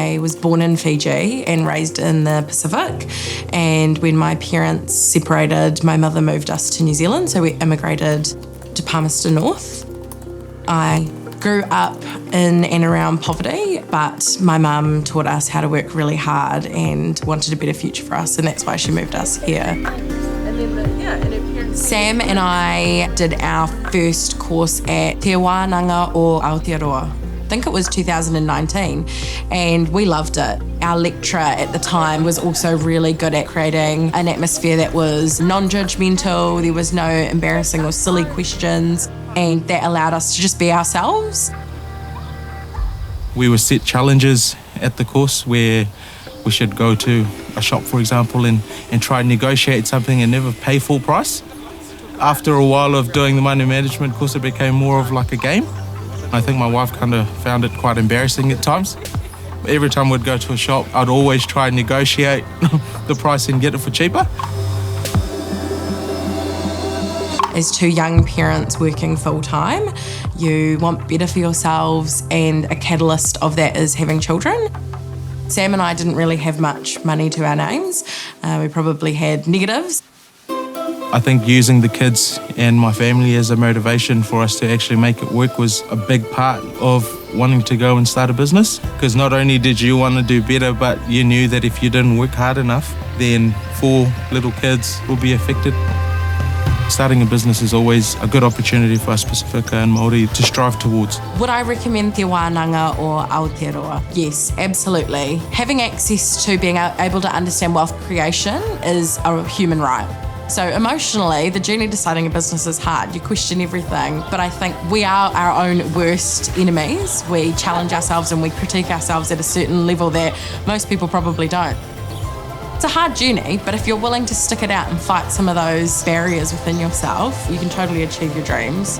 I was born in Fiji and raised in the Pacific. And when my parents separated, my mother moved us to New Zealand, so we immigrated to Palmerston North. I grew up in and around poverty, but my mum taught us how to work really hard and wanted a better future for us, and that's why she moved us here. Sam and I did our first course at Te Whānau or Aotearoa. I think it was 2019, and we loved it. Our lecturer at the time was also really good at creating an atmosphere that was non-judgmental. There was no embarrassing or silly questions, and that allowed us to just be ourselves. We would set challenges at the course where we should go to a shop, for example, and try and negotiate something and never pay full price. After a while of doing the money management course, it became more of like a game. I think my wife kind of found it quite embarrassing at times. Every time we'd go to a shop, I'd always try and negotiate the price and get it for cheaper. As two young parents working full-time, you want better for yourselves, and a catalyst of that is having children. Sam and I didn't really have much money to our names. We probably had negatives. I think using the kids and my family as a motivation for us to actually make it work was a big part of wanting to go and start a business. Because not only did you want to do better, but you knew that if you didn't work hard enough, then 4 little kids will be affected. Starting a business is always a good opportunity for us Pacifica and Māori to strive towards. Would I recommend Te Wānanga or Aotearoa? Yes, absolutely. Having access to being able to understand wealth creation is a human right. So emotionally, the journey to starting a business is hard. You question everything, but I think we are our own worst enemies. We challenge ourselves and we critique ourselves at a certain level that most people probably don't. It's a hard journey, but if you're willing to stick it out and fight some of those barriers within yourself, you can totally achieve your dreams.